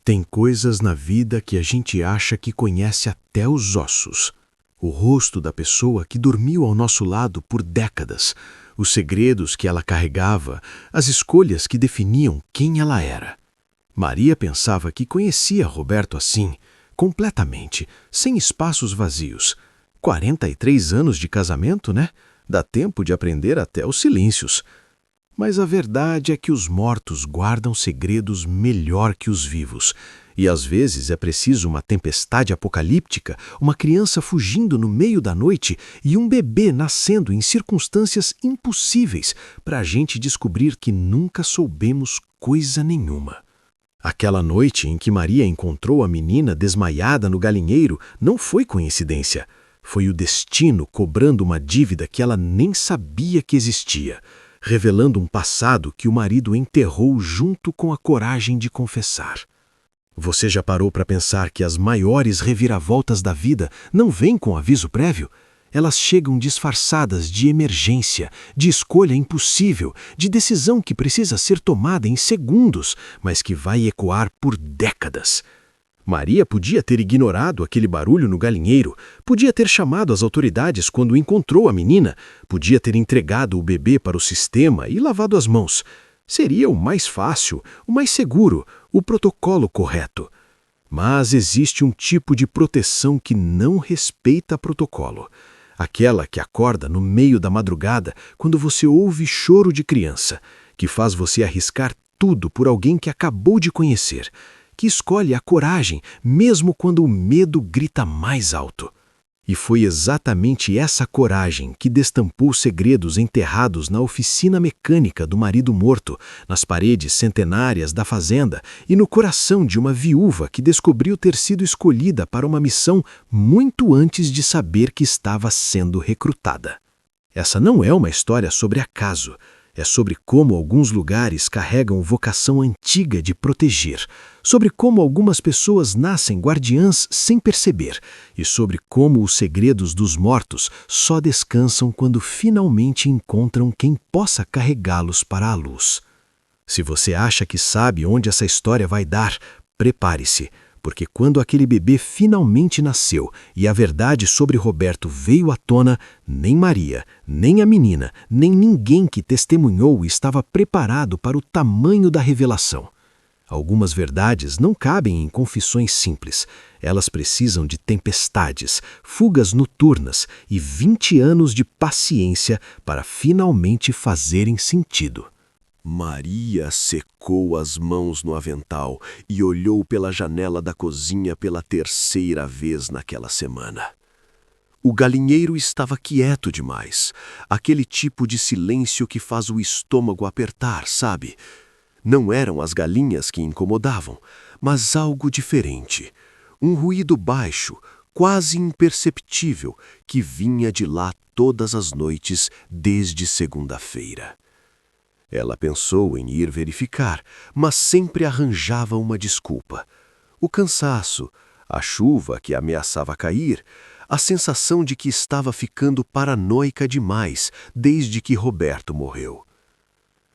Tem coisas na vida que a gente acha que conhece até os ossos. O rosto da pessoa que dormiu ao nosso lado por décadas, os segredos que ela carregava, as escolhas que definiam quem ela era. Maria pensava que conhecia Roberto assim, completamente, sem espaços vazios. 43 anos de casamento, né? Dá tempo de aprender até os silêncios. Mas a verdade é que os mortos guardam segredos melhor que os vivos. E às vezes é preciso uma tempestade apocalíptica, uma criança fugindo no meio da noite e um bebê nascendo em circunstâncias impossíveis para a gente descobrir que nunca soubemos coisa nenhuma. Aquela noite em que Maria encontrou a menina desmaiada no galinheiro não foi coincidência. Foi o destino cobrando uma dívida que ela nem sabia que existia, revelando um passado que o marido enterrou junto com a coragem de confessar. Você já parou para pensar que as maiores reviravoltas da vida não vêm com aviso prévio? Elas chegam disfarçadas de emergência, de escolha impossível, de decisão que precisa ser tomada em segundos, mas que vai ecoar por décadas. Maria podia ter ignorado aquele barulho no galinheiro, podia ter chamado as autoridades quando encontrou a menina, podia ter entregado o bebê para o sistema e lavado as mãos. Seria o mais fácil, o mais seguro, o protocolo correto. Mas existe um tipo de proteção que não respeita protocolo. Aquela que acorda no meio da madrugada quando você ouve choro de criança, que faz você arriscar tudo por alguém que acabou de conhecer, que escolhe a coragem mesmo quando o medo grita mais alto. E foi exatamente essa coragem que destampou segredos enterrados na oficina mecânica do marido morto, nas paredes centenárias da fazenda e no coração de uma viúva que descobriu ter sido escolhida para uma missão muito antes de saber que estava sendo recrutada. Essa não é uma história sobre acaso. É sobre como alguns lugares carregam vocação antiga de proteger, sobre como algumas pessoas nascem guardiãs sem perceber e sobre como os segredos dos mortos só descansam quando finalmente encontram quem possa carregá-los para a luz. Se você acha que sabe onde essa história vai dar, prepare-se, porque quando aquele bebê finalmente nasceu e a verdade sobre Roberto veio à tona, nem Maria, nem a menina, nem ninguém que testemunhou estava preparado para o tamanho da revelação. Algumas verdades não cabem em confissões simples. Elas precisam de tempestades, fugas noturnas e 20 anos de paciência para finalmente fazerem sentido. Maria secou as mãos no avental e olhou pela janela da cozinha pela terceira vez naquela semana. O galinheiro estava quieto demais, aquele tipo de silêncio que faz o estômago apertar, sabe? Não eram as galinhas que incomodavam, mas algo diferente. Um ruído baixo, quase imperceptível, que vinha de lá todas as noites desde segunda-feira. Ela pensou em ir verificar, mas sempre arranjava uma desculpa. O cansaço, a chuva que ameaçava cair, a sensação de que estava ficando paranoica demais desde que Roberto morreu.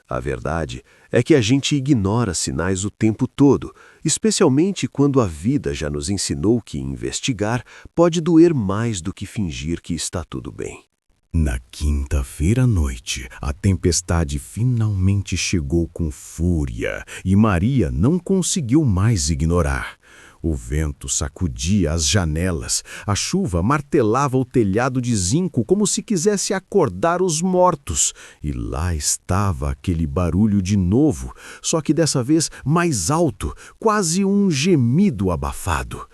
A verdade é que a gente ignora sinais o tempo todo, especialmente quando a vida já nos ensinou que investigar pode doer mais do que fingir que está tudo bem. Na quinta-feira à noite, a tempestade finalmente chegou com fúria e Maria não conseguiu mais ignorar. O vento sacudia as janelas, a chuva martelava o telhado de zinco como se quisesse acordar os mortos. E lá estava aquele barulho de novo, só que dessa vez mais alto, quase um gemido abafado.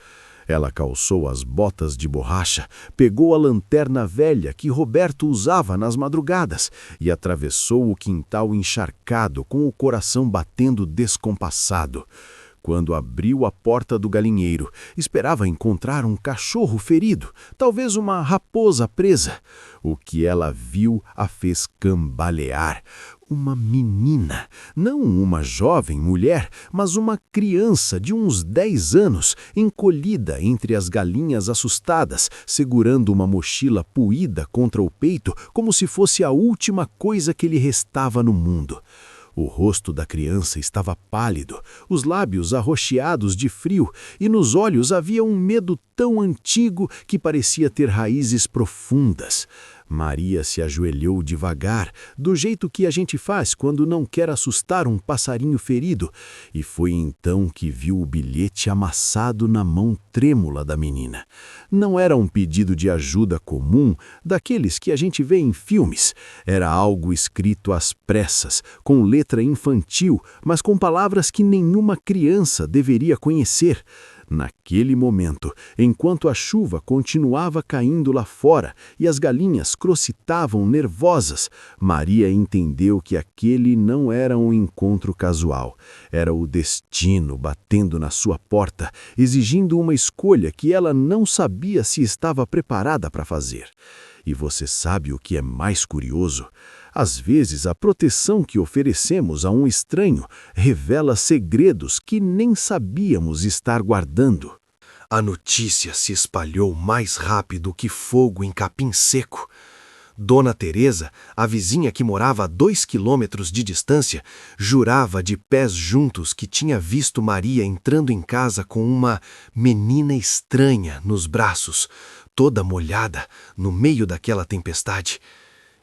Ela calçou as botas de borracha, pegou a lanterna velha que Roberto usava nas madrugadas e atravessou o quintal encharcado com o coração batendo descompassado. Quando abriu a porta do galinheiro, esperava encontrar um cachorro ferido, talvez uma raposa presa. O que ela viu a fez cambalear. Uma menina, não uma jovem mulher, mas uma criança de uns 10 anos, encolhida entre as galinhas assustadas, segurando uma mochila poída contra o peito como se fosse a última coisa que lhe restava no mundo. O rosto da criança estava pálido, os lábios arroxeados de frio, e nos olhos havia um medo tão antigo que parecia ter raízes profundas. Maria se ajoelhou devagar, do jeito que a gente faz quando não quer assustar um passarinho ferido, e foi então que viu o bilhete amassado na mão trêmula da menina. Não era um pedido de ajuda comum, daqueles que a gente vê em filmes. Era algo escrito às pressas, com letra infantil, mas com palavras que nenhuma criança deveria conhecer. Naquele momento, enquanto a chuva continuava caindo lá fora e as galinhas crocitavam nervosas, Maria entendeu que aquele não era um encontro casual. Era o destino batendo na sua porta, exigindo uma escolha que ela não sabia se estava preparada para fazer. E você sabe o que é mais curioso? Às vezes, a proteção que oferecemos a um estranho revela segredos que nem sabíamos estar guardando. A notícia se espalhou mais rápido que fogo em capim seco. Dona Teresa, a vizinha que morava a 2 quilômetros de distância, jurava de pés juntos que tinha visto Maria entrando em casa com uma menina estranha nos braços, toda molhada, no meio daquela tempestade.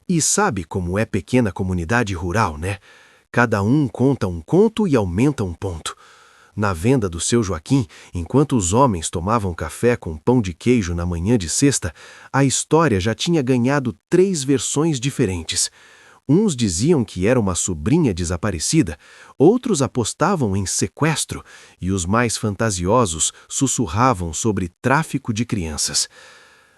E sabe como é pequena comunidade rural, né? Cada um conta um conto e aumenta um ponto. Na venda do seu Joaquim, enquanto os homens tomavam café com pão de queijo na manhã de sexta, a história já tinha ganhado 3 versões diferentes. Uns diziam que era uma sobrinha desaparecida, outros apostavam em sequestro, e os mais fantasiosos sussurravam sobre tráfico de crianças.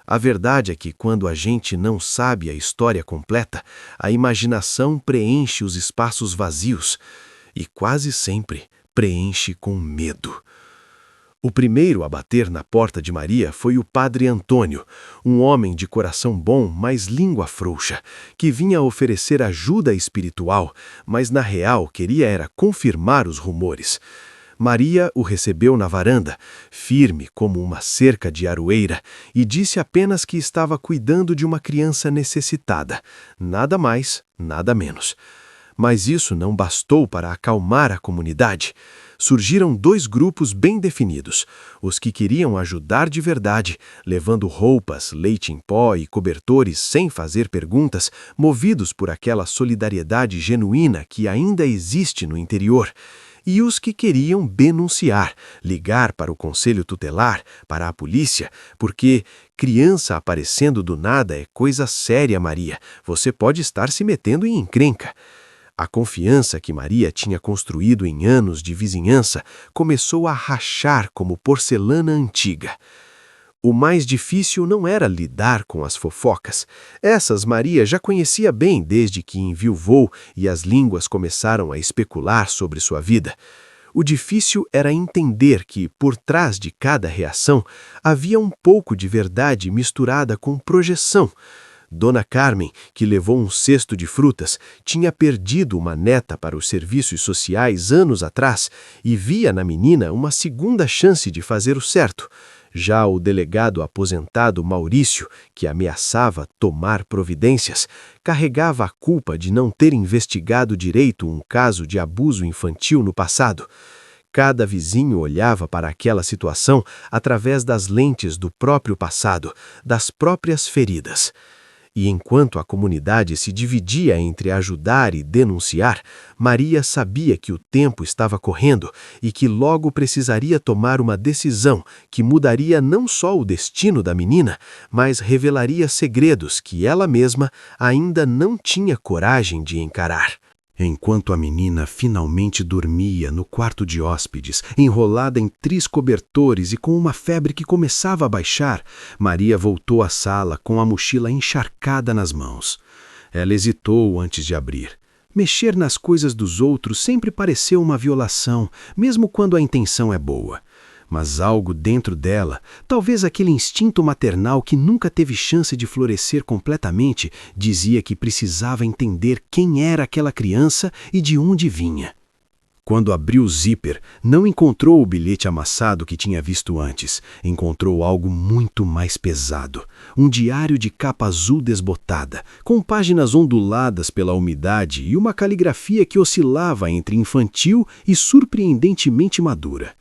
A verdade é que quando a gente não sabe a história completa, a imaginação preenche os espaços vazios e quase sempre preenche com medo. O primeiro a bater na porta de Maria foi o padre Antônio, um homem de coração bom, mas língua frouxa, que vinha oferecer ajuda espiritual, mas na real queria era confirmar os rumores. Maria o recebeu na varanda, firme como uma cerca de aroeira, e disse apenas que estava cuidando de uma criança necessitada. Nada mais, nada menos. Mas isso não bastou para acalmar a comunidade. Surgiram 2 grupos bem definidos: os que queriam ajudar de verdade, levando roupas, leite em pó e cobertores sem fazer perguntas, movidos por aquela solidariedade genuína que ainda existe no interior, e os que queriam denunciar, ligar para o conselho tutelar, para a polícia, porque criança aparecendo do nada é coisa séria, Maria. Você pode estar se metendo em encrenca. A confiança que Maria tinha construído em anos de vizinhança começou a rachar como porcelana antiga. O mais difícil não era lidar com as fofocas. Essas Maria já conhecia bem desde que enviuvou e as línguas começaram a especular sobre sua vida. O difícil era entender que, por trás de cada reação, havia um pouco de verdade misturada com projeção. Dona Carmen, que levou um cesto de frutas, tinha perdido uma neta para os serviços sociais anos atrás e via na menina uma segunda chance de fazer o certo. Já o delegado aposentado Maurício, que ameaçava tomar providências, carregava a culpa de não ter investigado direito um caso de abuso infantil no passado. Cada vizinho olhava para aquela situação através das lentes do próprio passado, das próprias feridas. E enquanto a comunidade se dividia entre ajudar e denunciar, Maria sabia que o tempo estava correndo e que logo precisaria tomar uma decisão que mudaria não só o destino da menina, mas revelaria segredos que ela mesma ainda não tinha coragem de encarar. Enquanto a menina finalmente dormia no quarto de hóspedes, enrolada em 3 cobertores e com uma febre que começava a baixar, Maria voltou à sala com a mochila encharcada nas mãos. Ela hesitou antes de abrir. Mexer nas coisas dos outros sempre pareceu uma violação, mesmo quando a intenção é boa. Mas algo dentro dela, talvez aquele instinto maternal que nunca teve chance de florescer completamente, dizia que precisava entender quem era aquela criança e de onde vinha. Quando abriu o zíper, não encontrou o bilhete amassado que tinha visto antes. Encontrou algo muito mais pesado. Um diário de capa azul desbotada, com páginas onduladas pela umidade e uma caligrafia que oscilava entre infantil e surpreendentemente madura.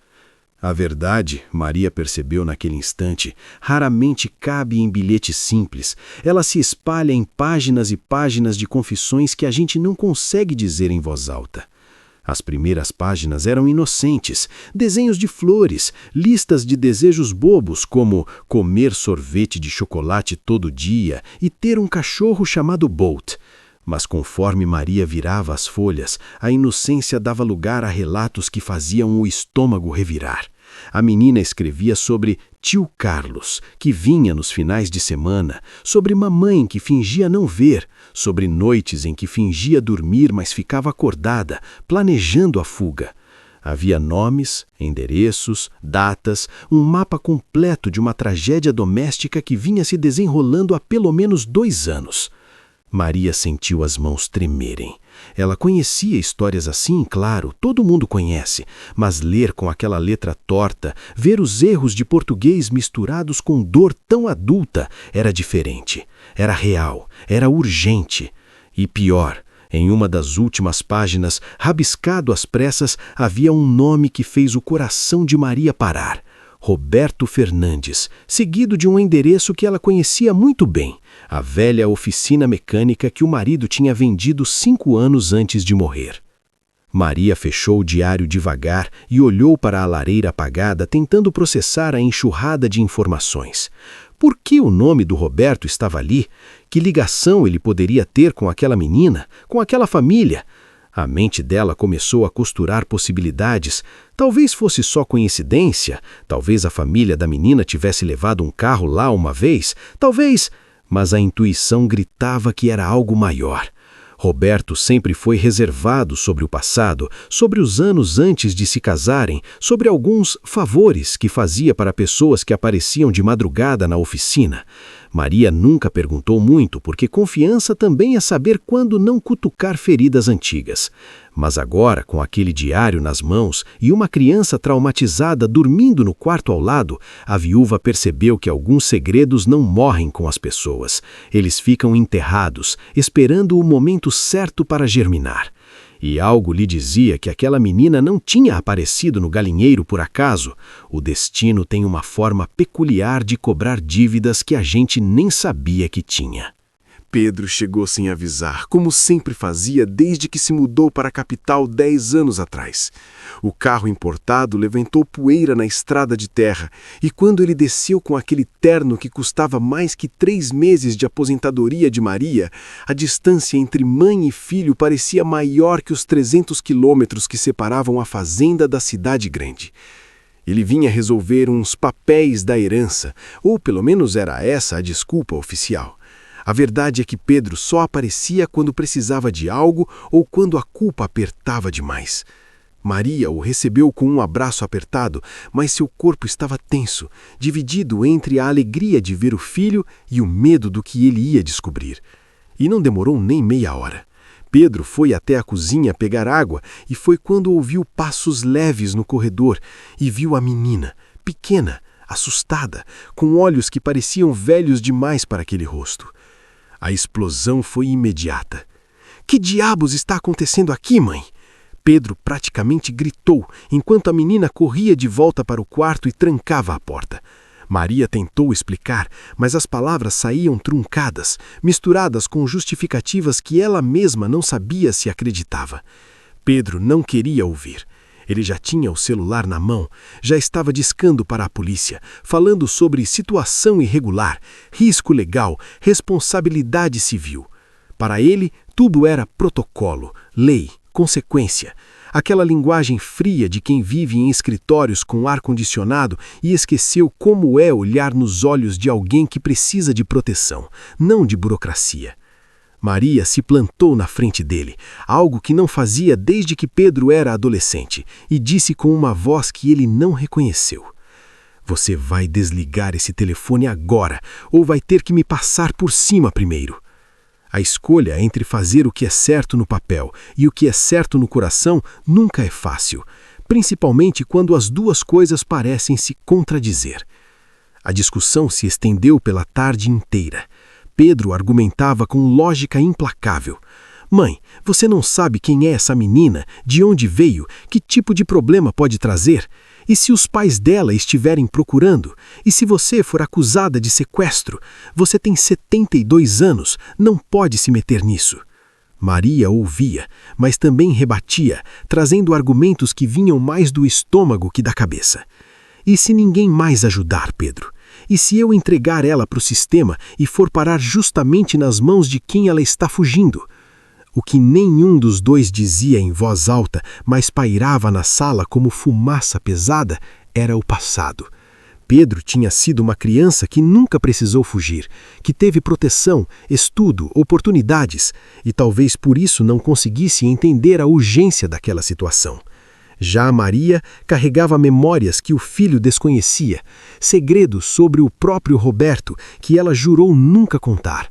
A verdade, Maria percebeu naquele instante, raramente cabe em bilhetes simples. Ela se espalha em páginas e páginas de confissões que a gente não consegue dizer em voz alta. As primeiras páginas eram inocentes, desenhos de flores, listas de desejos bobos como comer sorvete de chocolate todo dia e ter um cachorro chamado Bolt. Mas conforme Maria virava as folhas, a inocência dava lugar a relatos que faziam o estômago revirar. A menina escrevia sobre tio Carlos, que vinha nos finais de semana, sobre mamãe que fingia não ver, sobre noites em que fingia dormir, mas ficava acordada, planejando a fuga. Havia nomes, endereços, datas, um mapa completo de uma tragédia doméstica que vinha se desenrolando há pelo menos 2 anos. Maria sentiu as mãos tremerem. Ela conhecia histórias assim, claro, todo mundo conhece, mas ler com aquela letra torta, ver os erros de português misturados com dor tão adulta, era diferente. Era real, era urgente. E pior, em uma das últimas páginas, rabiscado às pressas, havia um nome que fez o coração de Maria parar. Roberto Fernandes, seguido de um endereço que ela conhecia muito bem, a velha oficina mecânica que o marido tinha vendido 5 anos antes de morrer. Maria fechou o diário devagar e olhou para a lareira apagada, tentando processar a enxurrada de informações. Por que o nome do Roberto estava ali? Que ligação ele poderia ter com aquela menina, com aquela família? A mente dela começou a costurar possibilidades. Talvez fosse só coincidência, talvez a família da menina tivesse levado um carro lá uma vez, talvez... Mas a intuição gritava que era algo maior. Roberto sempre foi reservado sobre o passado, sobre os anos antes de se casarem, sobre alguns favores que fazia para pessoas que apareciam de madrugada na oficina. Maria nunca perguntou muito, porque confiança também é saber quando não cutucar feridas antigas. Mas agora, com aquele diário nas mãos e uma criança traumatizada dormindo no quarto ao lado, a viúva percebeu que alguns segredos não morrem com as pessoas. Eles ficam enterrados, esperando o momento certo para germinar. E algo lhe dizia que aquela menina não tinha aparecido no galinheiro por acaso. O destino tem uma forma peculiar de cobrar dívidas que a gente nem sabia que tinha. Pedro chegou sem avisar, como sempre fazia desde que se mudou para a capital 10 anos atrás. O carro importado levantou poeira na estrada de terra, e quando ele desceu com aquele terno que custava mais que 3 meses de aposentadoria de Maria, a distância entre mãe e filho parecia maior que os 300 quilômetros que separavam a fazenda da cidade grande. Ele vinha resolver uns papéis da herança, ou pelo menos era essa a desculpa oficial. A verdade é que Pedro só aparecia quando precisava de algo ou quando a culpa apertava demais. Maria o recebeu com um abraço apertado, mas seu corpo estava tenso, dividido entre a alegria de ver o filho e o medo do que ele ia descobrir. E não demorou nem meia hora. Pedro foi até a cozinha pegar água e foi quando ouviu passos leves no corredor e viu a menina, pequena, assustada, com olhos que pareciam velhos demais para aquele rosto. A explosão foi imediata. "Que diabos está acontecendo aqui, mãe?" Pedro praticamente gritou, enquanto a menina corria de volta para o quarto e trancava a porta. Maria tentou explicar, mas as palavras saíam truncadas, misturadas com justificativas que ela mesma não sabia se acreditava. Pedro não queria ouvir. Ele já tinha o celular na mão, já estava discando para a polícia, falando sobre situação irregular, risco legal, responsabilidade civil. Para ele, tudo era protocolo, lei, consequência. Aquela linguagem fria de quem vive em escritórios com ar-condicionado e esqueceu como é olhar nos olhos de alguém que precisa de proteção, não de burocracia. Maria se plantou na frente dele, algo que não fazia desde que Pedro era adolescente, e disse com uma voz que ele não reconheceu: "Você vai desligar esse telefone agora, ou vai ter que me passar por cima primeiro." A escolha entre fazer o que é certo no papel e o que é certo no coração nunca é fácil, principalmente quando as duas coisas parecem se contradizer. A discussão se estendeu pela tarde inteira. Pedro argumentava com lógica implacável. Mãe, você não sabe quem é essa menina, de onde veio, que tipo de problema pode trazer? E se os pais dela estiverem procurando? E se você for acusada de sequestro? Você tem 72 anos, não pode se meter nisso. Maria ouvia, mas também rebatia, trazendo argumentos que vinham mais do estômago que da cabeça. E se ninguém mais ajudar, Pedro? E se eu entregar ela para o sistema e for parar justamente nas mãos de quem ela está fugindo? O que nenhum dos dois dizia em voz alta, mas pairava na sala como fumaça pesada, era o passado. Pedro tinha sido uma criança que nunca precisou fugir, que teve proteção, estudo, oportunidades, e talvez por isso não conseguisse entender a urgência daquela situação. Já Maria carregava memórias que o filho desconhecia, segredos sobre o próprio Roberto que ela jurou nunca contar.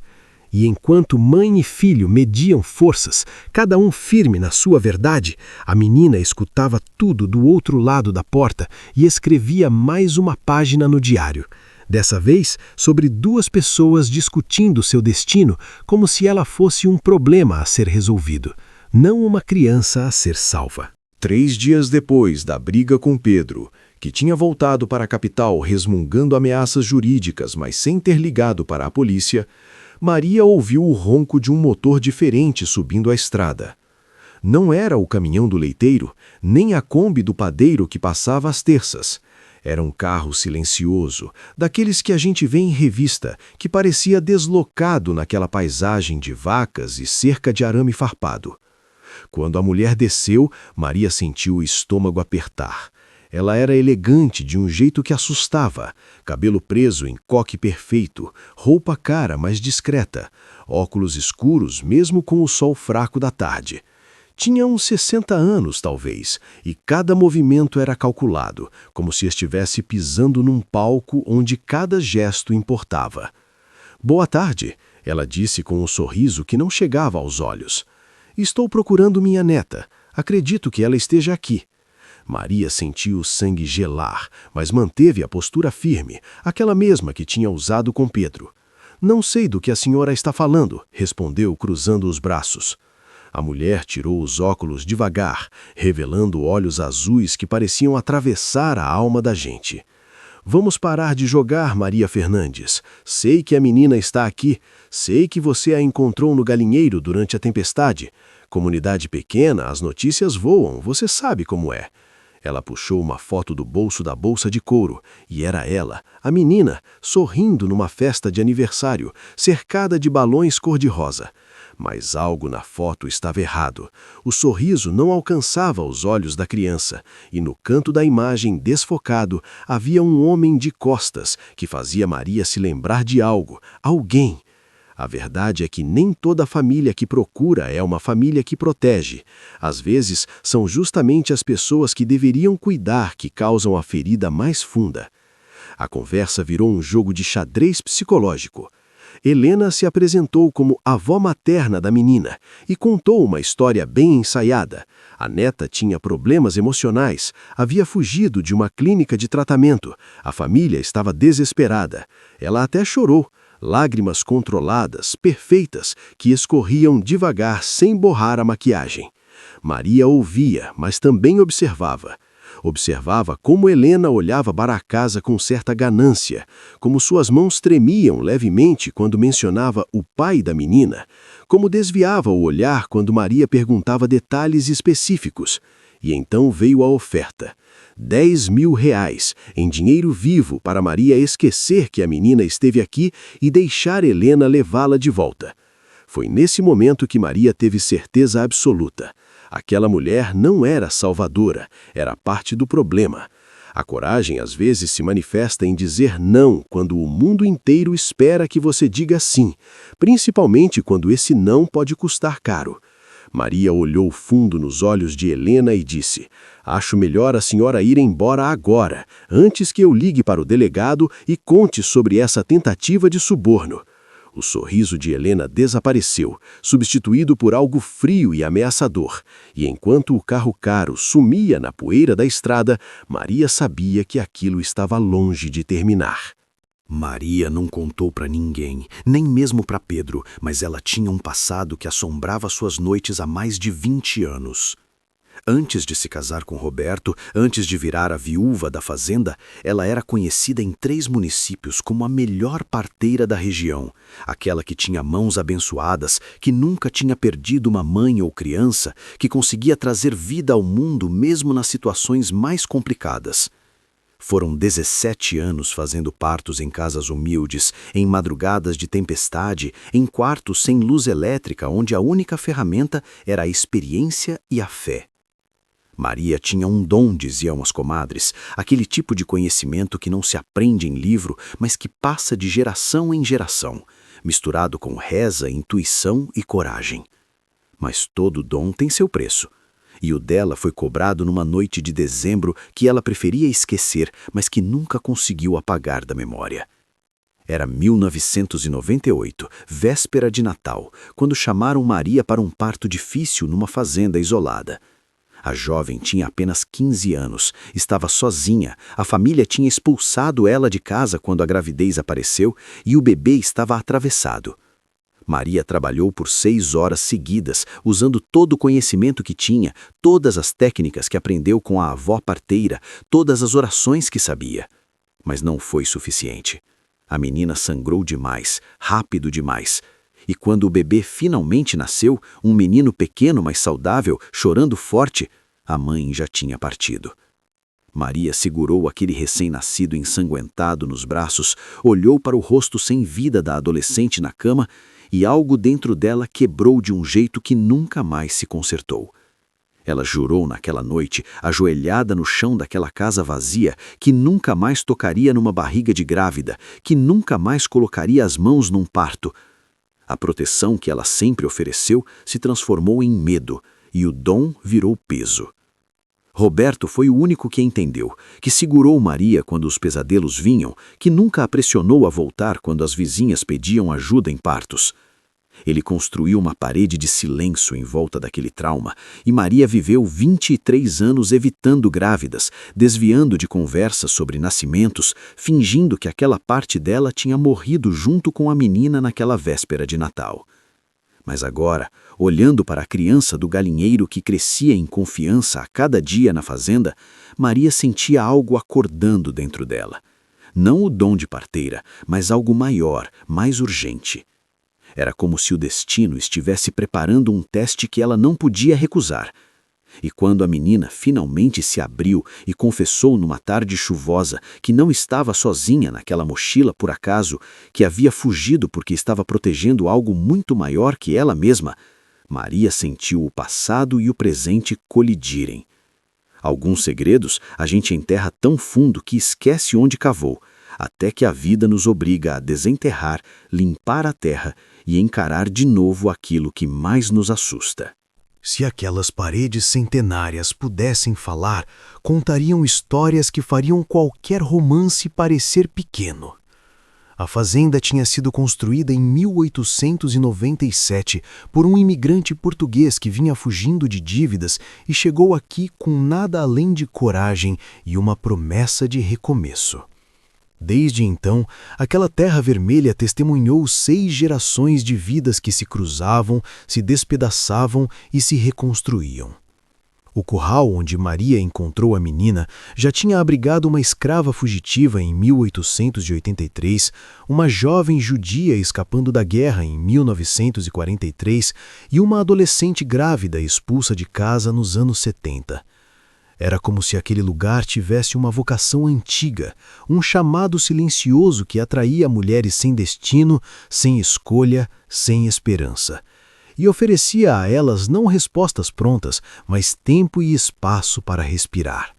E enquanto mãe e filho mediam forças, cada um firme na sua verdade, a menina escutava tudo do outro lado da porta e escrevia mais uma página no diário. Dessa vez, sobre duas pessoas discutindo seu destino como se ela fosse um problema a ser resolvido, não uma criança a ser salva. 3 dias depois da briga com Pedro, que tinha voltado para a capital resmungando ameaças jurídicas, mas sem ter ligado para a polícia, Maria ouviu o ronco de um motor diferente subindo a estrada. Não era o caminhão do leiteiro, nem a Kombi do padeiro que passava às terças. Era um carro silencioso, daqueles que a gente vê em revista, que parecia deslocado naquela paisagem de vacas e cerca de arame farpado. Quando a mulher desceu, Maria sentiu o estômago apertar. Ela era elegante de um jeito que assustava, cabelo preso em coque perfeito, roupa cara, mas discreta, óculos escuros mesmo com o sol fraco da tarde. Tinha uns 60 anos, talvez, e cada movimento era calculado, como se estivesse pisando num palco onde cada gesto importava. «Boa tarde», ela disse com um sorriso que não chegava aos olhos. «Estou procurando minha neta. Acredito que ela esteja aqui». Maria sentiu o sangue gelar, mas manteve a postura firme, aquela mesma que tinha usado com Pedro. «Não sei do que a senhora está falando», respondeu cruzando os braços. A mulher tirou os óculos devagar, revelando olhos azuis que pareciam atravessar a alma da gente. «Vamos parar de jogar, Maria Fernandes. Sei que a menina está aqui. Sei que você a encontrou no galinheiro durante a tempestade. Comunidade pequena, as notícias voam, você sabe como é». Ela puxou uma foto do bolso da bolsa de couro, e era ela, a menina, sorrindo numa festa de aniversário, cercada de balões cor-de-rosa. Mas algo na foto estava errado. O sorriso não alcançava os olhos da criança, e no canto da imagem, desfocado, havia um homem de costas que fazia Maria se lembrar de algo, alguém. A verdade é que nem toda família que procura é uma família que protege. Às vezes, são justamente as pessoas que deveriam cuidar que causam a ferida mais funda. A conversa virou um jogo de xadrez psicológico. Helena se apresentou como avó materna da menina e contou uma história bem ensaiada. A neta tinha problemas emocionais, havia fugido de uma clínica de tratamento. A família estava desesperada. Ela até chorou. Lágrimas controladas, perfeitas, que escorriam devagar sem borrar a maquiagem. Maria ouvia, mas também observava. Observava como Helena olhava para a casa com certa ganância, como suas mãos tremiam levemente quando mencionava o pai da menina, como desviava o olhar quando Maria perguntava detalhes específicos. E então veio a oferta. R$10.000, em dinheiro vivo, para Maria esquecer que a menina esteve aqui e deixar Helena levá-la de volta. Foi nesse momento que Maria teve certeza absoluta. Aquela mulher não era salvadora, era parte do problema. A coragem às vezes se manifesta em dizer não quando o mundo inteiro espera que você diga sim, principalmente quando esse não pode custar caro. Maria olhou fundo nos olhos de Helena e disse: «Acho melhor a senhora ir embora agora, antes que eu ligue para o delegado e conte sobre essa tentativa de suborno». O sorriso de Helena desapareceu, substituído por algo frio e ameaçador, e enquanto o carro caro sumia na poeira da estrada, Maria sabia que aquilo estava longe de terminar. Maria não contou para ninguém, nem mesmo para Pedro, mas ela tinha um passado que assombrava suas noites há mais de 20 anos. Antes de se casar com Roberto, antes de virar a viúva da fazenda, ela era conhecida em 3 municípios como a melhor parteira da região, aquela que tinha mãos abençoadas, que nunca tinha perdido uma mãe ou criança, que conseguia trazer vida ao mundo mesmo nas situações mais complicadas. Foram 17 anos fazendo partos em casas humildes, em madrugadas de tempestade, em quartos sem luz elétrica, onde a única ferramenta era a experiência e a fé. Maria tinha um dom, diziam as comadres, aquele tipo de conhecimento que não se aprende em livro, mas que passa de geração em geração, misturado com reza, intuição e coragem. Mas todo dom tem seu preço. E o dela foi cobrado numa noite de dezembro que ela preferia esquecer, mas que nunca conseguiu apagar da memória. Era 1998, véspera de Natal, quando chamaram Maria para um parto difícil numa fazenda isolada. A jovem tinha apenas 15 anos, estava sozinha, a família tinha expulsado ela de casa quando a gravidez apareceu e o bebê estava atravessado. Maria trabalhou por 6 horas seguidas, usando todo o conhecimento que tinha, todas as técnicas que aprendeu com a avó parteira, todas as orações que sabia. Mas não foi suficiente. A menina sangrou demais, rápido demais. E quando o bebê finalmente nasceu, um menino pequeno, mas saudável, chorando forte, a mãe já tinha partido. Maria segurou aquele recém-nascido ensanguentado nos braços, olhou para o rosto sem vida da adolescente na cama e algo dentro dela quebrou de um jeito que nunca mais se consertou. Ela jurou naquela noite, ajoelhada no chão daquela casa vazia, que nunca mais tocaria numa barriga de grávida, que nunca mais colocaria as mãos num parto. A proteção que ela sempre ofereceu se transformou em medo, e o dom virou peso. Roberto foi o único que entendeu, que segurou Maria quando os pesadelos vinham, que nunca a pressionou a voltar quando as vizinhas pediam ajuda em partos. Ele construiu uma parede de silêncio em volta daquele trauma, e Maria viveu 23 anos evitando grávidas, desviando de conversas sobre nascimentos, fingindo que aquela parte dela tinha morrido junto com a menina naquela véspera de Natal. Mas agora, olhando para a criança do galinheiro que crescia em confiança a cada dia na fazenda, Maria sentia algo acordando dentro dela. Não o dom de parteira, mas algo maior, mais urgente. Era como se o destino estivesse preparando um teste que ela não podia recusar. E quando a menina finalmente se abriu e confessou numa tarde chuvosa que não estava sozinha naquela mochila por acaso, que havia fugido porque estava protegendo algo muito maior que ela mesma, Maria sentiu o passado e o presente colidirem. Alguns segredos a gente enterra tão fundo que esquece onde cavou, até que a vida nos obriga a desenterrar, limpar a terra e encarar de novo aquilo que mais nos assusta. Se aquelas paredes centenárias pudessem falar, contariam histórias que fariam qualquer romance parecer pequeno. A fazenda tinha sido construída em 1897 por um imigrante português que vinha fugindo de dívidas e chegou aqui com nada além de coragem e uma promessa de recomeço. Desde então, aquela terra vermelha testemunhou 6 gerações de vidas que se cruzavam, se despedaçavam e se reconstruíam. O curral onde Maria encontrou a menina já tinha abrigado uma escrava fugitiva em 1883, uma jovem judia escapando da guerra em 1943 e uma adolescente grávida expulsa de casa nos anos 70. Era como se aquele lugar tivesse uma vocação antiga, um chamado silencioso que atraía mulheres sem destino, sem escolha, sem esperança. E oferecia a elas não respostas prontas, mas tempo e espaço para respirar.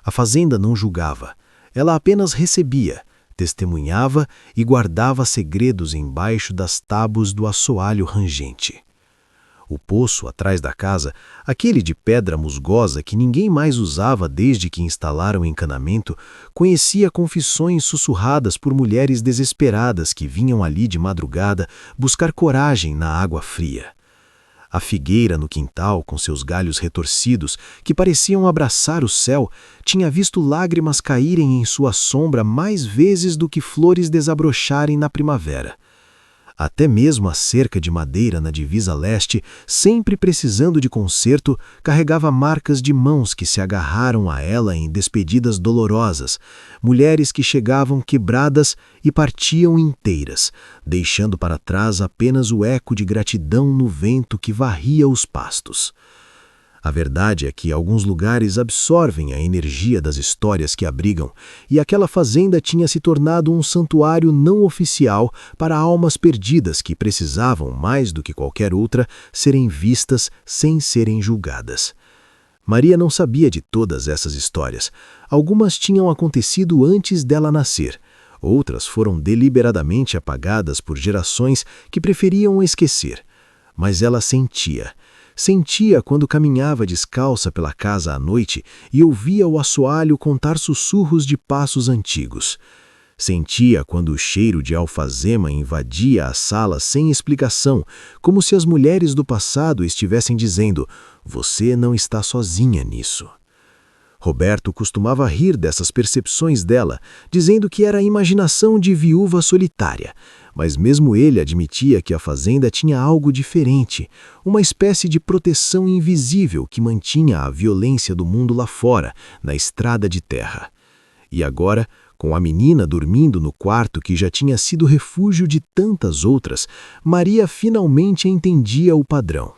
A fazenda não julgava, ela apenas recebia, testemunhava e guardava segredos embaixo das tábuas do assoalho rangente. O poço, atrás da casa, aquele de pedra musgosa que ninguém mais usava desde que instalaram o encanamento, conhecia confissões sussurradas por mulheres desesperadas que vinham ali de madrugada buscar coragem na água fria. A figueira no quintal, com seus galhos retorcidos, que pareciam abraçar o céu, tinha visto lágrimas caírem em sua sombra mais vezes do que flores desabrocharem na primavera. Até mesmo a cerca de madeira na divisa leste, sempre precisando de conserto, carregava marcas de mãos que se agarraram a ela em despedidas dolorosas, mulheres que chegavam quebradas e partiam inteiras, deixando para trás apenas o eco de gratidão no vento que varria os pastos. A verdade é que alguns lugares absorvem a energia das histórias que abrigam, e aquela fazenda tinha se tornado um santuário não oficial para almas perdidas que precisavam, mais do que qualquer outra, serem vistas sem serem julgadas. Maria não sabia de todas essas histórias. Algumas tinham acontecido antes dela nascer. Outras foram deliberadamente apagadas por gerações que preferiam esquecer. Mas ela sentia quando caminhava descalça pela casa à noite e ouvia o assoalho contar sussurros de passos antigos. Sentia quando o cheiro de alfazema invadia a sala sem explicação, como se as mulheres do passado estivessem dizendo: "Você não está sozinha nisso." Roberto costumava rir dessas percepções dela, dizendo que era a imaginação de viúva solitária, mas mesmo ele admitia que a fazenda tinha algo diferente, uma espécie de proteção invisível que mantinha a violência do mundo lá fora, na estrada de terra. E agora, com a menina dormindo no quarto que já tinha sido refúgio de tantas outras, Maria finalmente entendia o padrão.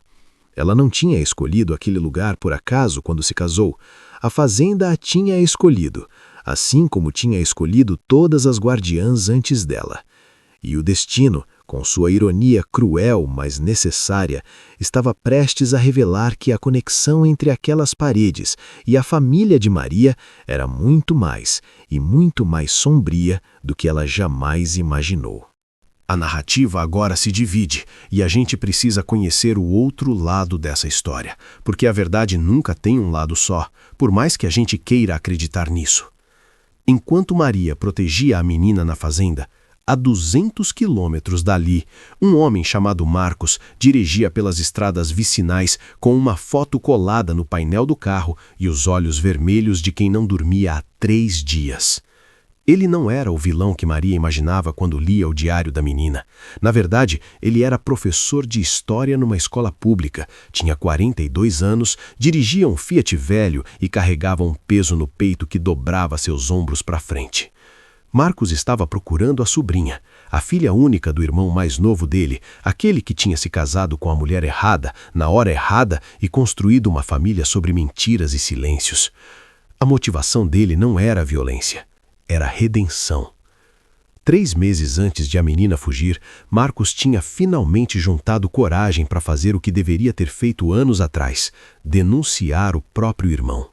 Ela não tinha escolhido aquele lugar por acaso quando se casou. A fazenda a tinha escolhido, assim como tinha escolhido todas as guardiãs antes dela. E o destino, com sua ironia cruel, mas necessária, estava prestes a revelar que a conexão entre aquelas paredes e a família de Maria era muito mais sombria do que ela jamais imaginou. A narrativa agora se divide e a gente precisa conhecer o outro lado dessa história, porque a verdade nunca tem um lado só, por mais que a gente queira acreditar nisso. Enquanto Maria protegia a menina na fazenda, a 200 quilômetros dali, um homem chamado Marcos dirigia pelas estradas vicinais com uma foto colada no painel do carro e os olhos vermelhos de quem não dormia há 3 dias. Ele não era o vilão que Maria imaginava quando lia o diário da menina. Na verdade, ele era professor de história numa escola pública, tinha 42 anos, dirigia um Fiat velho e carregava um peso no peito que dobrava seus ombros para frente. Marcos estava procurando a sobrinha, a filha única do irmão mais novo dele, aquele que tinha se casado com a mulher errada, na hora errada e construído uma família sobre mentiras e silêncios. A motivação dele não era a violência. Era redenção. 3 meses antes de a menina fugir, Marcos tinha finalmente juntado coragem para fazer o que deveria ter feito anos atrás: denunciar o próprio irmão.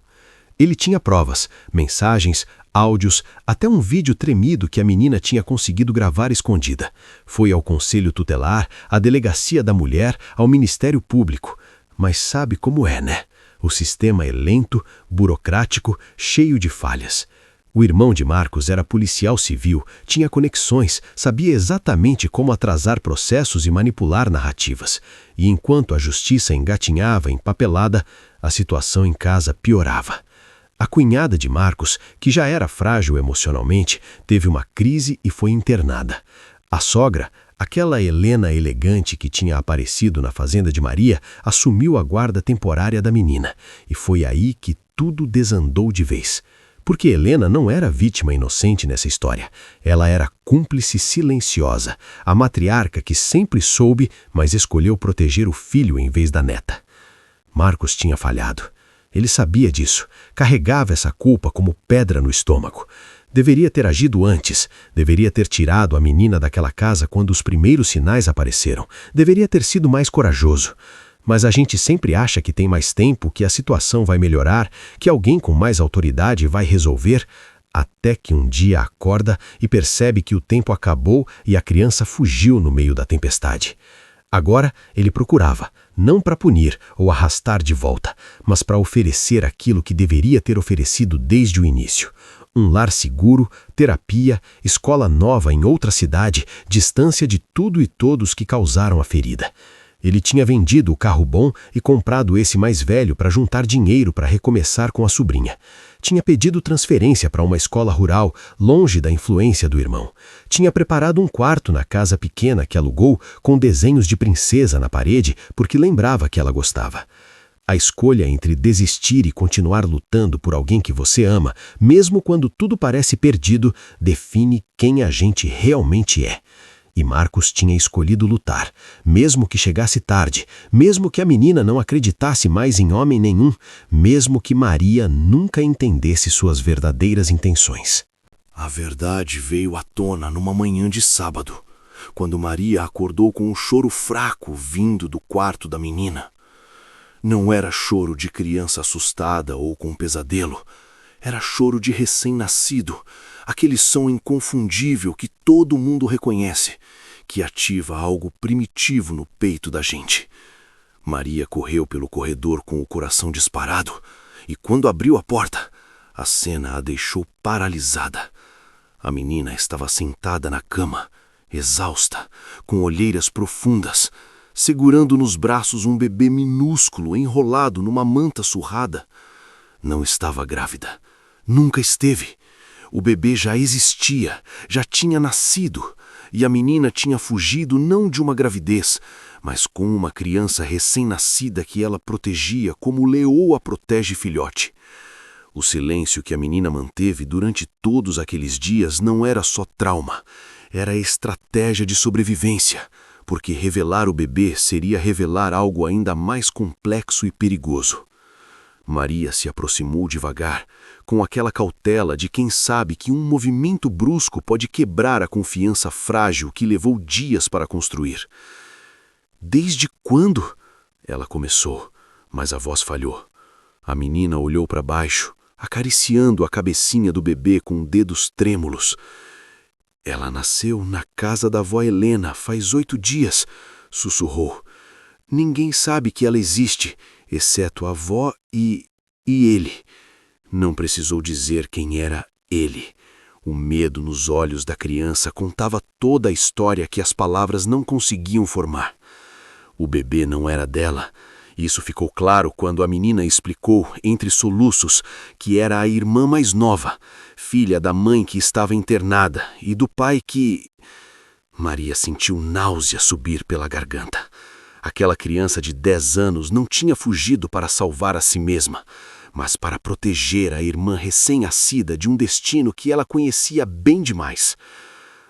Ele tinha provas, mensagens, áudios, até um vídeo tremido que a menina tinha conseguido gravar escondida. Foi ao Conselho Tutelar, à Delegacia da Mulher, ao Ministério Público. Mas sabe como é, né? O sistema é lento, burocrático, cheio de falhas. O irmão de Marcos era policial civil, tinha conexões, sabia exatamente como atrasar processos e manipular narrativas. E enquanto a justiça engatinhava empapelada, a situação em casa piorava. A cunhada de Marcos, que já era frágil emocionalmente, teve uma crise e foi internada. A sogra, aquela Helena elegante que tinha aparecido na fazenda de Maria, assumiu a guarda temporária da menina. E foi aí que tudo desandou de vez. Porque Helena não era vítima inocente nessa história. Ela era cúmplice silenciosa, a matriarca que sempre soube, mas escolheu proteger o filho em vez da neta. Marcos tinha falhado. Ele sabia disso, carregava essa culpa como pedra no estômago. Deveria ter agido antes, deveria ter tirado a menina daquela casa quando os primeiros sinais apareceram, deveria ter sido mais corajoso. Mas a gente sempre acha que tem mais tempo, que a situação vai melhorar, que alguém com mais autoridade vai resolver, até que um dia acorda e percebe que o tempo acabou e a criança fugiu no meio da tempestade. Agora ele procurava, não para punir ou arrastar de volta, mas para oferecer aquilo que deveria ter oferecido desde o início. Um lar seguro, terapia, escola nova em outra cidade, distância de tudo e todos que causaram a ferida. Ele tinha vendido o carro bom e comprado esse mais velho para juntar dinheiro para recomeçar com a sobrinha. Tinha pedido transferência para uma escola rural, longe da influência do irmão. Tinha preparado um quarto na casa pequena que alugou, com desenhos de princesa na parede, porque lembrava que ela gostava. A escolha entre desistir e continuar lutando por alguém que você ama, mesmo quando tudo parece perdido, define quem a gente realmente é. E Marcos tinha escolhido lutar, mesmo que chegasse tarde, mesmo que a menina não acreditasse mais em homem nenhum, mesmo que Maria nunca entendesse suas verdadeiras intenções. A verdade veio à tona numa manhã de sábado, quando Maria acordou com um choro fraco vindo do quarto da menina. Não era choro de criança assustada ou com pesadelo. Era choro de recém-nascido, aquele som inconfundível que todo mundo reconhece, que ativa algo primitivo no peito da gente. Maria correu pelo corredor com o coração disparado e, quando abriu a porta, a cena a deixou paralisada. A menina estava sentada na cama, exausta, com olheiras profundas, segurando nos braços um bebê minúsculo enrolado numa manta surrada. Não estava grávida. Nunca esteve. O bebê já existia, já tinha nascido, e a menina tinha fugido não de uma gravidez, mas com uma criança recém-nascida que ela protegia como leoa protege filhote. O silêncio que a menina manteve durante todos aqueles dias não era só trauma, era estratégia de sobrevivência, porque revelar o bebê seria revelar algo ainda mais complexo e perigoso. Maria se aproximou devagar, com aquela cautela de quem sabe que um movimento brusco pode quebrar a confiança frágil que levou dias para construir. «Desde quando?» ela começou, mas a voz falhou. A menina olhou para baixo, acariciando a cabecinha do bebê com dedos trêmulos. «Ela nasceu na casa da avó Helena faz 8 dias», sussurrou. «Ninguém sabe que ela existe, exceto a avó e ele». Não precisou dizer quem era ele. O medo nos olhos da criança contava toda a história que as palavras não conseguiam formar. O bebê não era dela. Isso ficou claro quando a menina explicou, entre soluços, que era a irmã mais nova, filha da mãe que estava internada e do pai que... Maria sentiu náusea subir pela garganta. Aquela criança de 10 anos não tinha fugido para salvar a si mesma, mas para proteger a irmã recém-nascida de um destino que ela conhecia bem demais.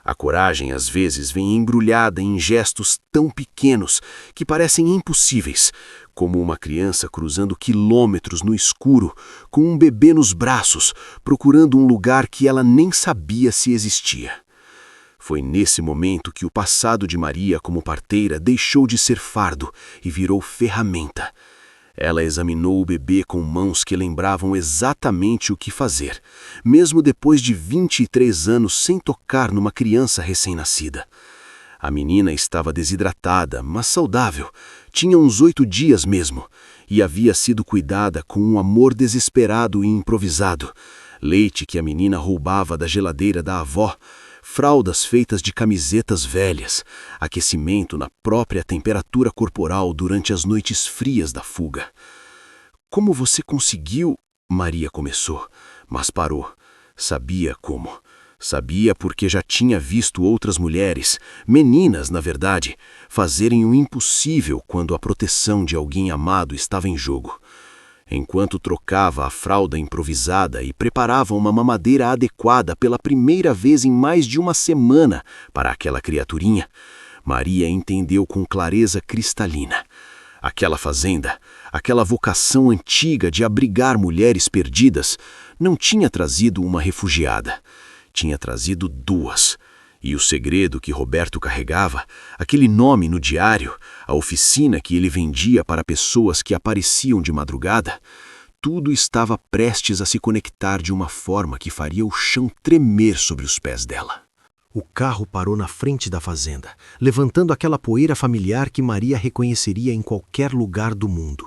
A coragem, às vezes, vem embrulhada em gestos tão pequenos que parecem impossíveis, como uma criança cruzando quilômetros no escuro com um bebê nos braços, procurando um lugar que ela nem sabia se existia. Foi nesse momento que o passado de Maria como parteira deixou de ser fardo e virou ferramenta. Ela examinou o bebê com mãos que lembravam exatamente o que fazer, mesmo depois de 23 anos sem tocar numa criança recém-nascida. A menina estava desidratada, mas saudável, tinha uns 8 dias mesmo, e havia sido cuidada com um amor desesperado e improvisado. Leite que a menina roubava da geladeira da avó, fraldas feitas de camisetas velhas, aquecimento na própria temperatura corporal durante as noites frias da fuga. «Como você conseguiu?» Maria começou, mas parou. Sabia como. Sabia porque já tinha visto outras mulheres, meninas na verdade, fazerem o impossível quando a proteção de alguém amado estava em jogo. Enquanto trocava a fralda improvisada e preparava uma mamadeira adequada pela primeira vez em mais de uma semana para aquela criaturinha, Maria entendeu com clareza cristalina. Aquela fazenda, aquela vocação antiga de abrigar mulheres perdidas, não tinha trazido uma refugiada, tinha trazido 2. E o segredo que Roberto carregava, aquele nome no diário, a oficina que ele vendia para pessoas que apareciam de madrugada, tudo estava prestes a se conectar de uma forma que faria o chão tremer sobre os pés dela. O carro parou na frente da fazenda, levantando aquela poeira familiar que Maria reconheceria em qualquer lugar do mundo.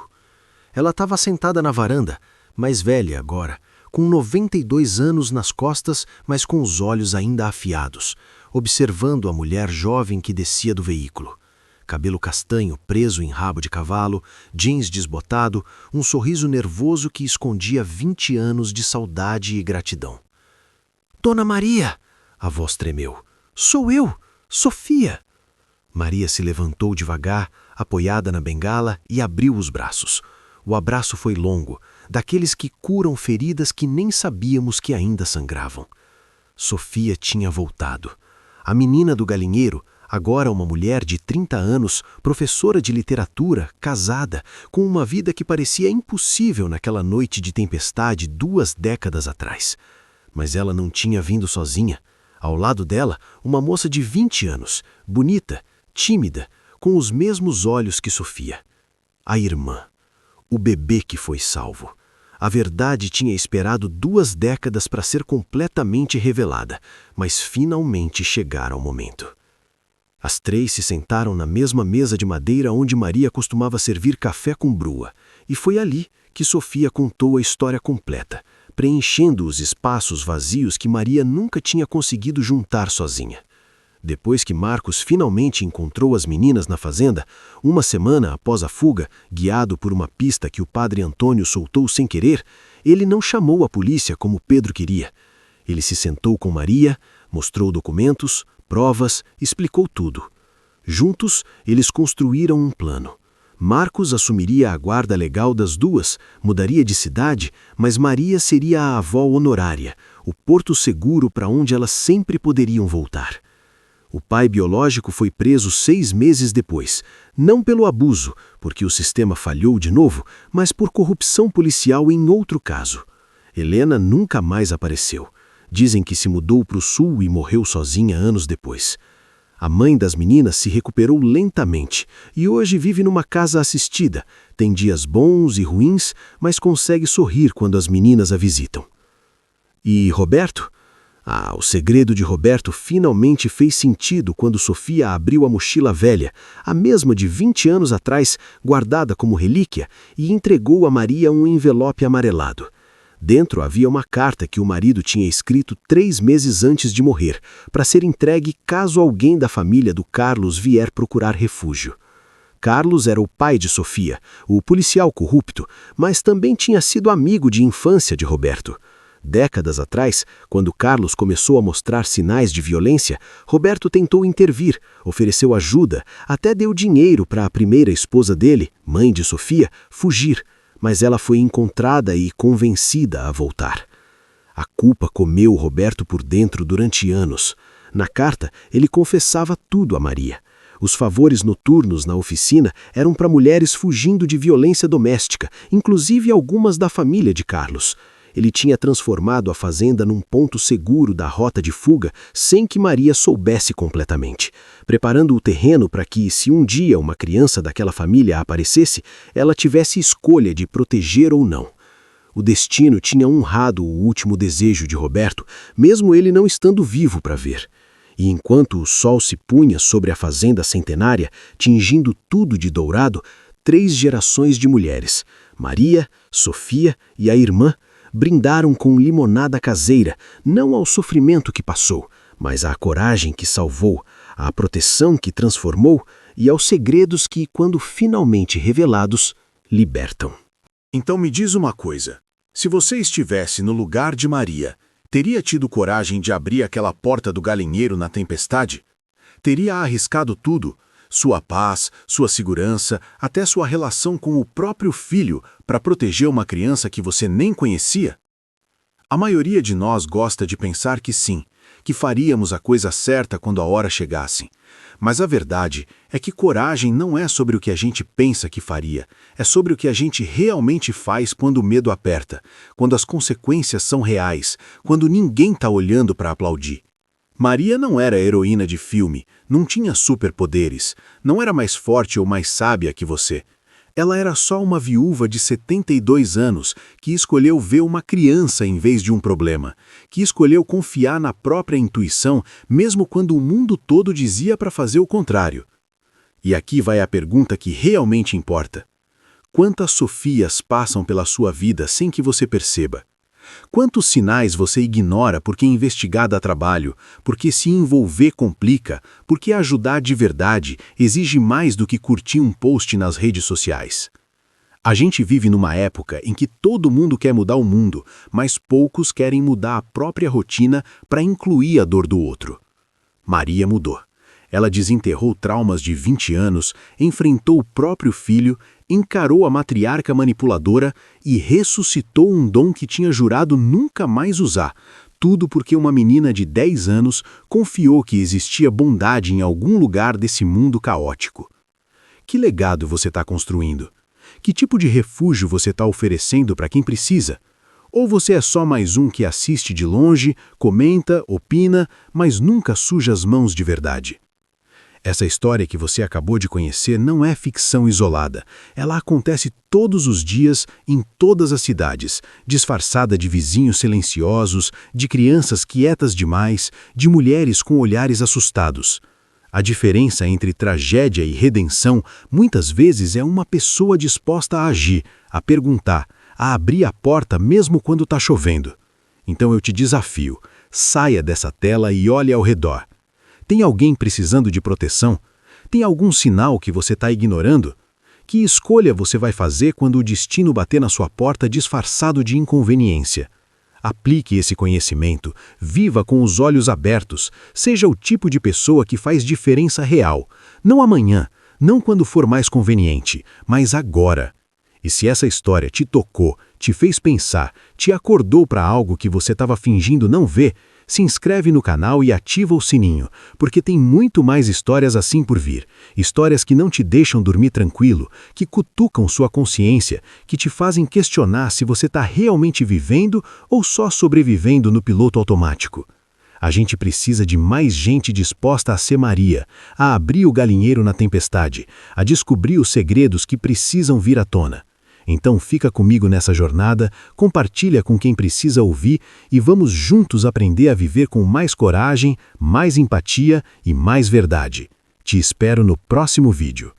Ela estava sentada na varanda, mais velha agora, com 92 anos nas costas, mas com os olhos ainda afiados, observando a mulher jovem que descia do veículo. Cabelo castanho preso em rabo de cavalo, jeans desbotado, um sorriso nervoso que escondia 20 anos de saudade e gratidão. "Dona Maria!" A voz tremeu. "Sou eu, Sofia!" Maria se levantou devagar, apoiada na bengala, e abriu os braços. O abraço foi longo, daqueles que curam feridas que nem sabíamos que ainda sangravam. Sofia tinha voltado. A menina do galinheiro, agora uma mulher de 30 anos, professora de literatura, casada, com uma vida que parecia impossível naquela noite de tempestade 2 décadas atrás. Mas ela não tinha vindo sozinha. Ao lado dela, uma moça de 20 anos, bonita, tímida, com os mesmos olhos que Sofia. A irmã. O bebê que foi salvo. A verdade tinha esperado 2 décadas para ser completamente revelada, mas finalmente chegara o momento. As 3 se sentaram na mesma mesa de madeira onde Maria costumava servir café com brua, e foi ali que Sofia contou a história completa, preenchendo os espaços vazios que Maria nunca tinha conseguido juntar sozinha. Depois que Marcos finalmente encontrou as meninas na fazenda, uma semana após a fuga, guiado por uma pista que o padre Antônio soltou sem querer, ele não chamou a polícia como Pedro queria. Ele se sentou com Maria, mostrou documentos, provas, explicou tudo. Juntos, eles construíram um plano. Marcos assumiria a guarda legal das 2, mudaria de cidade, mas Maria seria a avó honorária, o porto seguro para onde elas sempre poderiam voltar. O pai biológico foi preso 6 meses depois, não pelo abuso, porque o sistema falhou de novo, mas por corrupção policial em outro caso. Helena nunca mais apareceu. Dizem que se mudou para o sul e morreu sozinha anos depois. A mãe das meninas se recuperou lentamente e hoje vive numa casa assistida. Tem dias bons e ruins, mas consegue sorrir quando as meninas a visitam. E Roberto? O segredo de Roberto finalmente fez sentido quando Sofia abriu a mochila velha, a mesma de 20 anos atrás, guardada como relíquia, e entregou a Maria um envelope amarelado. Dentro havia uma carta que o marido tinha escrito 3 meses antes de morrer, para ser entregue caso alguém da família do Carlos vier procurar refúgio. Carlos era o pai de Sofia, o policial corrupto, mas também tinha sido amigo de infância de Roberto. Décadas atrás, quando Carlos começou a mostrar sinais de violência, Roberto tentou intervir, ofereceu ajuda, até deu dinheiro para a primeira esposa dele, mãe de Sofia, fugir, mas ela foi encontrada e convencida a voltar. A culpa comeu Roberto por dentro durante anos. Na carta, ele confessava tudo a Maria. Os favores noturnos na oficina eram para mulheres fugindo de violência doméstica, inclusive algumas da família de Carlos. Ele tinha transformado a fazenda num ponto seguro da rota de fuga sem que Maria soubesse completamente, preparando o terreno para que, se um dia uma criança daquela família aparecesse, ela tivesse escolha de proteger ou não. O destino tinha honrado o último desejo de Roberto, mesmo ele não estando vivo para ver. E enquanto o sol se punha sobre a fazenda centenária, tingindo tudo de dourado, 3 gerações de mulheres, Maria, Sofia e a irmã, brindaram com limonada caseira, não ao sofrimento que passou, mas à coragem que salvou, à proteção que transformou e aos segredos que, quando finalmente revelados, libertam. Então me diz uma coisa, se você estivesse no lugar de Maria, teria tido coragem de abrir aquela porta do galinheiro na tempestade? Teria arriscado tudo? Sua paz, sua segurança, até sua relação com o próprio filho para proteger uma criança que você nem conhecia? A maioria de nós gosta de pensar que sim, que faríamos a coisa certa quando a hora chegasse. Mas a verdade é que coragem não é sobre o que a gente pensa que faria, é sobre o que a gente realmente faz quando o medo aperta, quando as consequências são reais, quando ninguém está olhando para aplaudir. Maria não era heroína de filme, não tinha superpoderes, não era mais forte ou mais sábia que você. Ela era só uma viúva de 72 anos que escolheu ver uma criança em vez de um problema, que escolheu confiar na própria intuição, mesmo quando o mundo todo dizia para fazer o contrário. E aqui vai a pergunta que realmente importa. Quantas Sofias passam pela sua vida sem que você perceba? Quantos sinais você ignora porque investigar dá trabalho, porque se envolver complica, porque ajudar de verdade exige mais do que curtir um post nas redes sociais? A gente vive numa época em que todo mundo quer mudar o mundo, mas poucos querem mudar a própria rotina para incluir a dor do outro. Maria mudou. Ela desenterrou traumas de 20 anos, enfrentou o próprio filho, encarou a matriarca manipuladora e ressuscitou um dom que tinha jurado nunca mais usar, tudo porque uma menina de 10 anos confiou que existia bondade em algum lugar desse mundo caótico. Que legado você está construindo? Que tipo de refúgio você está oferecendo para quem precisa? Ou você é só mais um que assiste de longe, comenta, opina, mas nunca suja as mãos de verdade? Essa história que você acabou de conhecer não é ficção isolada. Ela acontece todos os dias, em todas as cidades, disfarçada de vizinhos silenciosos, de crianças quietas demais, de mulheres com olhares assustados. A diferença entre tragédia e redenção muitas vezes é uma pessoa disposta a agir, a perguntar, a abrir a porta mesmo quando está chovendo. Então eu te desafio, saia dessa tela e olhe ao redor. Tem alguém precisando de proteção? Tem algum sinal que você está ignorando? Que escolha você vai fazer quando o destino bater na sua porta disfarçado de inconveniência? Aplique esse conhecimento, viva com os olhos abertos, seja o tipo de pessoa que faz diferença real. Não amanhã, não quando for mais conveniente, mas agora. E se essa história te tocou, te fez pensar, te acordou para algo que você estava fingindo não ver, se inscreve no canal e ativa o sininho, porque tem muito mais histórias assim por vir. Histórias que não te deixam dormir tranquilo, que cutucam sua consciência, que te fazem questionar se você está realmente vivendo ou só sobrevivendo no piloto automático. A gente precisa de mais gente disposta a ser Maria, a abrir o galinheiro na tempestade, a descobrir os segredos que precisam vir à tona. Então fica comigo nessa jornada, compartilha com quem precisa ouvir e vamos juntos aprender a viver com mais coragem, mais empatia e mais verdade. Te espero no próximo vídeo.